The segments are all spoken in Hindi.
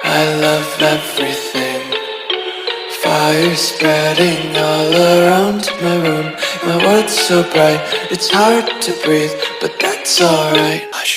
I love everything. Fire spreading all around my room. My world's so bright, it's hard to breathe, but that's alright. Hush.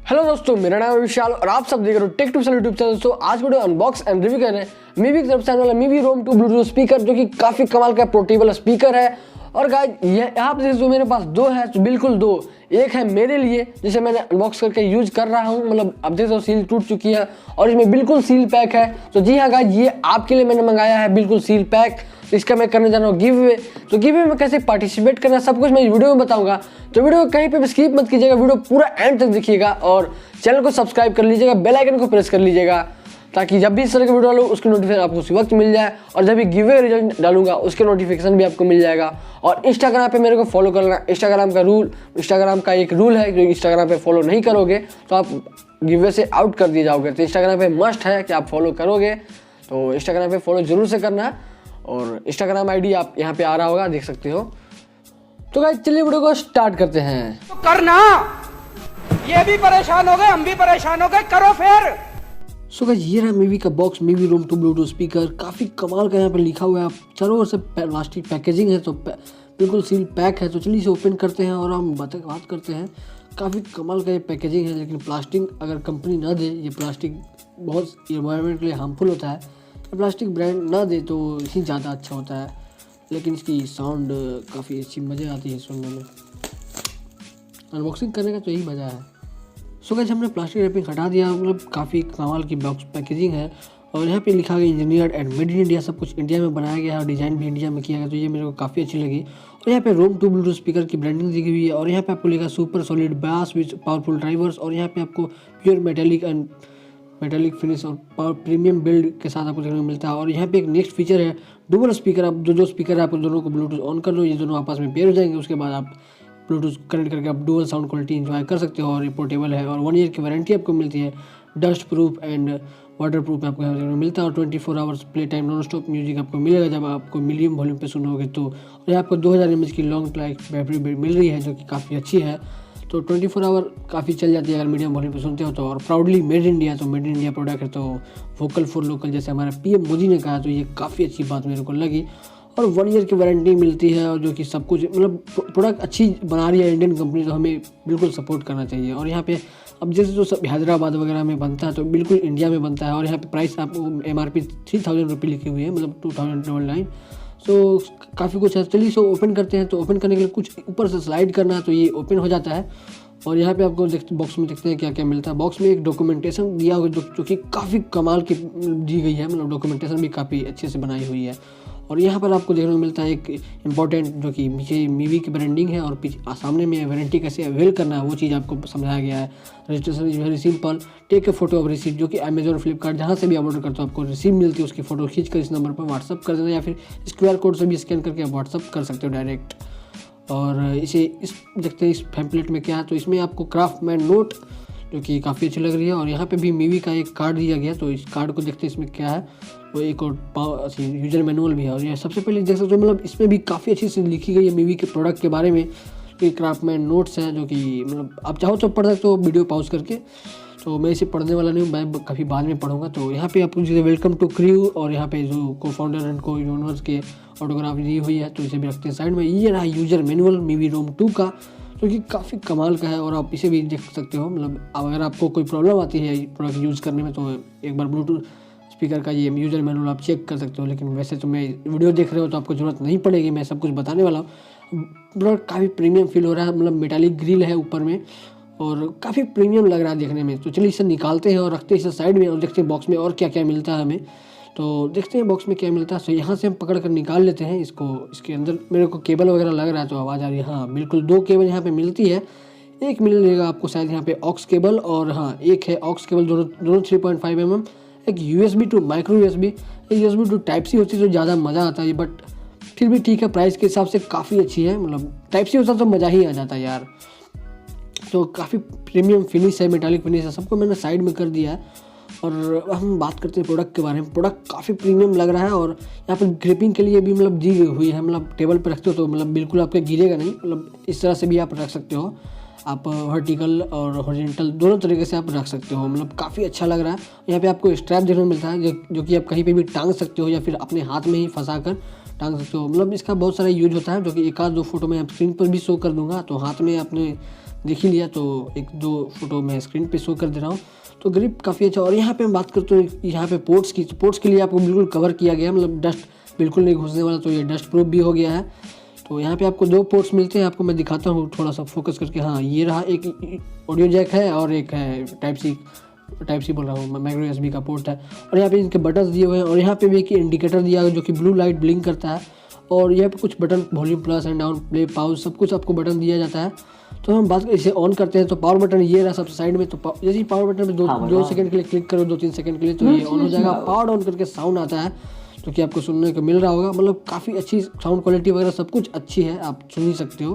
Hello दोस्तों, मेरा नाम है विशाल और आप सब देख रहे हो tech to Vishal YouTube channel. दोस्तों आज वीडियो अनबॉक्स एंड रिव्यू कर रहे हैं मिवी की तरफ से आने वाला मिवी रोम 2 ब्लूटूथ स्पीकर, जो कि काफी कमाल का पोर्टेबल स्पीकर है। और गाइस यहाँ पे जो मेरे पास दो है, तो बिल्कुल दो, एक है मेरे लिए जिसे मैंने अनबॉक्स करके यूज कर रहा हूँ, मतलब अब देखो सील टूट चुकी है और इसमें बिल्कुल सील पैक है। तो जी हाँ गाइस, ये आपके लिए मैंने मंगाया है बिल्कुल सील पैक। तो इसका मैं करने जा रहा हूँ गिव अवे। तो गिव अवे में कैसे पार्टिसिपेट करना सब कुछ मैं इस वीडियो में बताऊंगा। तो वीडियो को कहीं पे भी स्किप मत कीजिएगा, वीडियो पूरा एंड तक देखिएगा और चैनल को सब्सक्राइब कर लीजिएगा, बेल आइकन को प्रेस कर लीजिएगा, ताकि जब भी इस तरह की वीडियो डालूँ उसकी नोटिफिकेशन आपको उसी वक्त मिल जाए, और जब भी गिव अवे रिजल्ट डालूंगा उसके नोटिफिकेशन भी आपको मिल जाएगा। और इंस्टाग्राम पे मेरे को फॉलो करना। इंस्टाग्राम का एक रूल है, जो इंस्टाग्राम पे फॉलो नहीं करोगे तो आप गिव अवे से आउट कर दिए जाओगे। तो इंस्टाग्राम पे मस्ट है कि आप फॉलो करोगे, तो इंस्टाग्राम पे फॉलो जरूर से करना। और इंस्टाग्राम आईडी आप यहाँ पे आ रहा होगा, देख सकते हो। तो गाइस चलिए वीडियो को स्टार्ट करते हैं। तो करना, ये भी परेशान हो गए, हम भी परेशान हो गए, करो फिर। सो गाइस ये रहा मिवी का बॉक्स, मिवी रोम 2 ब्लूटूथ स्पीकर। काफ़ी कमाल का यहाँ पे लिखा हुआ है, आप चारों ओर से प्लास्टिक पैकेजिंग है, तो बिल्कुल सील पैक है। तो चलिए इसे ओपन करते हैं और हम बात करते हैं। काफ़ी कमाल का ये पैकेजिंग है, लेकिन प्लास्टिक अगर कंपनी ना दे, ये प्लास्टिक बहुत इन्वायरमेंट के लिए हार्मफुल होता है, प्लास्टिक ब्रांड ना दे तो ही ज़्यादा अच्छा होता है। लेकिन इसकी साउंड काफ़ी अच्छी, मज़े आती है सुनने में। अनबॉक्सिंग करने का तो यही मज़ा है। सो गाइस हमने प्लास्टिक रैपिंग हटा दिया, मतलब काफ़ी कमाल की बॉक्स पैकेजिंग है। और यहाँ पे लिखा गया engineered and made in India, सब कुछ इंडिया में बनाया गया है और डिज़ाइन भी इंडिया में किया गया। तो ये मेरे को काफ़ी अच्छी लगी। और यहाँ पे रोम 2 ब्लूटूथ स्पीकर की ब्रांडिंग दी हुई है। और यहाँ पे आपको लिखा सुपर सॉलिड बास विद पावरफुल ड्राइवर्स। और यहाँ पे आपको प्योर मेटेलिक फिनिश और पावर प्रीमियम बिल्ड के साथ आपको देखने को मिलता है। और यहाँ पे एक नेक्स्ट फीचर है डुअल स्पीकर। आप जो स्पीकर है, आप दोनों को ब्लूटूथ ऑन कर लो, ये दोनों आपस में पेयर हो जाएंगे। उसके बाद आप ब्लूटूथ कनेक्ट करके आप डुअल साउंड क्वालिटी एंजॉय कर सकते हो। और ये पोर्टेबल है और 1 ईयर की वारंटी आपको मिलती है। Dust proof and water proof आपको यहाँ देखने को मिलता है। और 24 hours play time non stop music आपको मिलेगा जब आपको मीडियम वॉल्यूम पे सुनोगे तो। और यहाँ आपको 2000 mAh की लॉन्ग लाइफ बैटरी मिल रही है, जो कि काफ़ी अच्छी है। तो 24 आवर काफ़ी चल जाती है अगर मीडियम वॉल्यूम पे सुनते हो तो। और प्राउडली मेड इन इंडिया, तो मेड इन इंडिया प्रोडक्ट है, तो वोकल फॉर लोकल जैसे हमारे पीएम मोदी ने कहा, तो ये काफ़ी अच्छी बात मेरे को लगी। और 1 ईयर की वारंटी मिलती है, और जो कि सब कुछ मतलब प्रोडक्ट अच्छी बना रही है इंडियन कंपनी, तो हमें बिल्कुल सपोर्ट करना चाहिए। और यहाँ पे अब जैसे जो सब हैदराबाद वगैरह में बनता है, तो बिल्कुल इंडिया में बनता है। और यहाँ पे प्राइस आपको MRP 3000 रुपये लिखी हुई है, मतलब 2099। सो काफ़ी कुछ है। चलिए इसको ओपन करते हैं। तो ओपन करने के लिए कुछ ऊपर से स्लाइड करना है, तो ये ओपन हो जाता है। और यहाँ पे आपको बॉक्स में देखते हैं क्या क्या मिलता है। बॉक्स में एक डॉक्यूमेंटेशन दिया हुआ जो कि काफ़ी कमाल की दी गई है, मतलब डॉक्यूमेंटेशन भी काफ़ी अच्छे से बनाई हुई है। और यहाँ पर आपको देखने को मिलता है एक इम्पॉर्टेंट, जो कि पीछे मिवी की ब्रांडिंग है और पीछे सामने में वारंटी कैसे अवेल करना है वो चीज़ आपको समझाया गया है। Registration is very simple, take a photo of receipt, जो कि अमेजोन फ्लिपकार्ट जहाँ से भी आप ऑर्डर करते हो आपको रिसीप्ट मिलती है, उसकी फोटो खींच कर इस नंबर पर व्हाट्सअप कर देना, या फिर इस QR कोड से भी स्कैन करके आप व्हाट्सअप कर सकते हो डायरेक्ट। और इसे इस देखते हैं इस पैम्पलेट में क्या है। तो इसमें आपको क्राफ्टमैन नोट, जो कि काफ़ी अच्छी लग रही है। और यहाँ पे भी मिवी का एक कार्ड दिया गया, तो इस कार्ड को देखते हैं इसमें क्या है। वो एक और यूजर मैनुअल भी है। और ये सबसे पहले देख सकते हो, मतलब इसमें भी काफ़ी अच्छी से लिखी गई है मिवी के प्रोडक्ट के बारे में। तो ये क्राफ्टमैन नोट्स हैं, जो कि मतलब आप चाहो तो पढ़ सकते हो वीडियो पॉज करके। तो मैं इसे पढ़ने वाला नहीं हूँ, मैं काफ़ी बाद में पढ़ूंगा। तो यहाँ पे आपको जैसे वेलकम टू क्रू, और यहाँ पे जो को फाउंडर एंड को यूनिवर्स के ऑटोग्राफ दी हुई है, तो इसे भी रखते हैं साइड में। ये रहा यूजर मैनुअल मिवी रोम 2 का, जो कि काफ़ी कमाल का है। और आप इसे भी देख सकते हो, मतलब अगर आपको कोई प्रॉब्लम आती है प्रोडक्ट यूज़ करने में, तो एक बार ब्लूटूथ स्पीकर का ये यूजर मैनुअल आप चेक कर सकते हो। लेकिन वैसे तो मैं वीडियो देख रहे हो तो आपको ज़रूरत नहीं पड़ेगी, मैं सब कुछ बताने वाला हूँ। प्रोडक्ट काफ़ी प्रीमियम फील हो रहा है, मतलब मेटालिक ग्रिल है ऊपर में और काफ़ी प्रीमियम लग रहा है देखने में। तो चलिए इसे निकालते हैं और रखते हैं इसे साइड में, और देखते हैं बॉक्स में और क्या क्या मिलता है हमें। तो देखते हैं बॉक्स में क्या मिलता है। तो यहाँ से हम पकड़ कर निकाल लेते हैं इसको। इसके अंदर मेरे को केबल वगैरह लग रहा है, तो आवाज़ आ रही है। हाँ बिल्कुल 2 केबल यहाँ पे मिलती है। एक मिलेगा आपको शायद यहाँ पे ऑक्स केबल, और हाँ एक है ऑक्स केबल, दोनों 3.5 mm। एक USB टू माइक्रो USB, एक USB टू टाइप सी होती है तो ज़्यादा मज़ा आता है, बट फिर भी ठीक है, प्राइस के हिसाब से काफ़ी अच्छी है। मतलब टाइप सी होता तो मज़ा ही आ जाता यार। तो काफ़ी प्रीमियम फिनिश है, मेटालिक फिनिश है, सबको मैंने साइड में कर दिया है। और हम बात करते हैं प्रोडक्ट के बारे में। प्रोडक्ट काफ़ी प्रीमियम लग रहा है और यहाँ पर ग्रिपिंग के लिए भी मतलब दी हुई है, मतलब टेबल पर रखते हो तो मतलब बिल्कुल आपके गिरेगा नहीं, मतलब इस तरह से भी आप रख सकते हो। आप वर्टिकल और हॉरिजॉन्टल दोनों तरीके से आप रख सकते हो, मतलब काफ़ी अच्छा लग रहा है। यहाँ पे आपको स्ट्रैप देखने को मिलता है जो कि आप कहीं पे भी टांग सकते हो या फिर अपने हाथ में ही फंसा कर टांग सकते हो। मतलब इसका बहुत सारा यूज होता है, जो कि एक आध दो फोटो में आप स्क्रीन पर भी शो कर दूंगा। तो हाथ में आपने देख ही लिया, तो एक दो फोटो में स्क्रीन पे शो कर दे रहा हूँ। तो ग्रिप काफ़ी अच्छा। और यहाँ पे हम बात करते हैं यहाँ पे पोर्ट्स के लिए आपको बिल्कुल कवर किया गया है, मतलब डस्ट बिल्कुल नहीं घुसने वाला, तो ये डस्ट प्रूफ भी हो गया है। तो यहाँ पे आपको 2 पोर्ट्स मिलते हैं, आपको मैं दिखाता हूँ थोड़ा सा फोकस करके। हाँ, ये रहा, एक ऑडियो जैक है और एक है टाइप सी बोल रहा हूँ, माइक्रो USB का पोर्ट है। और यहाँ पे इनके बटन्स दिए हुए हैं और यहाँ पे भी एक इंडिकेटर दिया है जो कि ब्लू लाइट ब्लिंक करता है। और यहाँ पे कुछ button, volume plus and down, play, pause, सब कुछ आपको बटन दिया जाता है। तो हम बात इसे ऑन करते हैं तो पावर बटन ये रहा सबसे साइड में। तो जैसे ही पावर बटन पे 2 सेकंड के लिए क्लिक करो, 2-3 सेकंड के लिए, तो ये ऑन हो जाएगा। पावर ऑन करके साउंड आता है जो कि आपको सुनने को मिल रहा होगा। मतलब काफ़ी अच्छी साउंड क्वालिटी वगैरह सब कुछ अच्छी है, आप सुन ही सकते हो।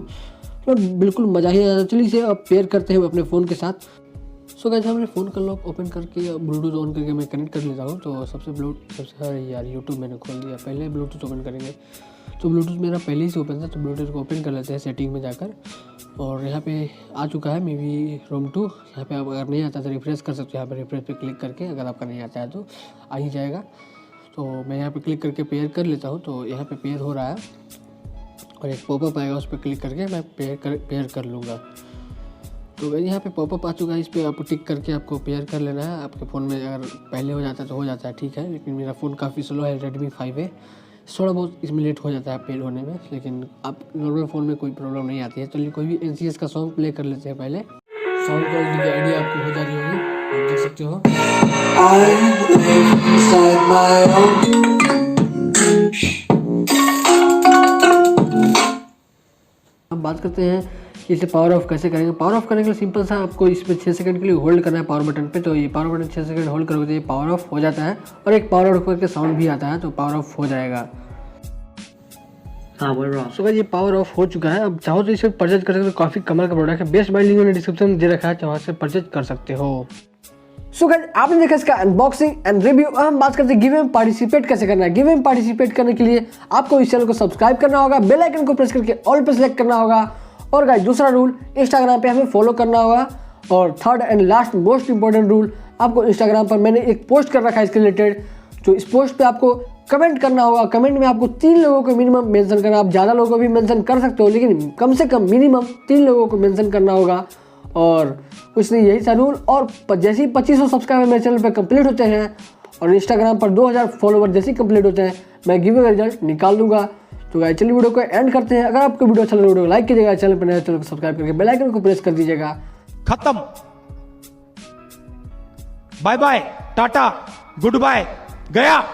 मतलब बिल्कुल मज़ा ही आ जाता है। चलिए इसे आप पेयर करते हैं अपने फ़ोन के साथ। सो गाइस, हमने फ़ोन का लॉक ओपन करके ब्लूटूथ ऑन करके मैं कनेक्ट कर लेता हूँ। तो सबसे यार यूट्यूब मैंने खोल दिया, पहले ब्लूटूथ ओपन करेंगे। तो ब्लूटूथ मेरा पहले ही से ओपन था, तो ब्लूटूथ को ओपन कर लेते हैं सेटिंग में जाकर। और यहाँ पे आ चुका है Mivi Room 2। यहाँ पे आप अगर नहीं आता तो रिफ्रेश कर सकते हो, यहाँ पे रिफ्रेश पे क्लिक करके, अगर आपका नहीं आता है तो आ ही जाएगा। तो मैं यहाँ पे क्लिक करके पेयर कर लेता हूँ। तो यहाँ पे पेयर हो रहा है और एक पॉपअप आएगा, उस पर क्लिक करके मैं पेयर कर लूँगा। तो यहाँ पे पॉपअप आ चुका है, इस पर आपको टिक करके आपको पेयर कर लेना है। आपके फ़ोन में अगर पहले हो जाता है तो हो जाता है, ठीक है। लेकिन मेरा फ़ोन काफ़ी स्लो है, Redmi 5 है, थोड़ा बहुत इसमें लेट हो जाता है पेयर होने में, लेकिन आप नॉर्मल फ़ोन में कोई प्रॉब्लम नहीं आती है। चलिए कोई भी NCS का सॉन्ग प्ले कर लेते हैं पहले। साउंड क्वालिटी की आइडिया आपको हो जा रही होगी, आप देख सकते हो। I live inside my own. अब बात करते हैं कि इसे पावर ऑफ कैसे करेंगे। पावर ऑफ करने के लिए सिंपल सा आपको इसमें 6 सेकंड के लिए होल्ड करना है पावर बटन पे। तो ये पावर बटन 6 सेकंड होल्ड करोगे तो ये पावर ऑफ हो जाता है और एक पावर ऑफ करके साउंड भी आता है, तो पावर ऑफ हो जाएगा। हाँ बोल रहा हूँ। सो गाइस, ये पावर ऑफ हो चुका है। अब चाहो तो इसे परचेज कर सकते हो, काफ़ी कमाल का प्रोडक्ट है। बेस्ट बाय लिंक मैंने डिस्क्रिप्शन में दे रखा है, चाहो से परचेज कर सकते हो। सो गाइस, आपने देखा इसका अनबॉक्सिंग एंड रिव्यू। हम बात करते हैं गिव में पार्टिसिपेट कैसे करना है। गिव में पार्टिसिपेट करने के लिए आपको इस चैनल को सब्सक्राइब करना होगा, बेल आइकन को प्रेस करके ऑल पे सेलेक्ट करना होगा। और गाइस, दूसरा रूल, इंस्टाग्राम पे हमें फॉलो करना होगा। और third and last most important rule, आपको इंस्टाग्राम पर मैंने एक पोस्ट कर रखा है इसके रिलेटेड। तो इस पोस्ट पे आपको कमेंट करना होगा। कमेंट में आपको 3 लोगों को मिनिमम मेंशन करना। आप ज़्यादा लोगों को भी मेंशन कर सकते हो, लेकिन कम से कम मिनिमम 3 लोगों को मेंशन करना होगा। और कुछ नहीं, यही सा रूल। और जैसे ही 2500 सब्सक्राइबर मेरे चैनल पर कंप्लीट होते हैं और इंस्टाग्राम पर 2000 फॉलोवर जैसे ही कंप्लीट होते हैं, मैं गिव अवे रिजल्ट निकाल दूंगा। तो गाइस, चलिए वीडियो को एंड करते हैं। अगर आपको वीडियो अच्छा लगे, वीडियो को लाइक कीजिएगा, चैनल पर नया चैनल को सब्सक्राइब करके बेल आइकन को प्रेस कर दीजिएगा। खत्म, bye bye, tata, goodbye, गया।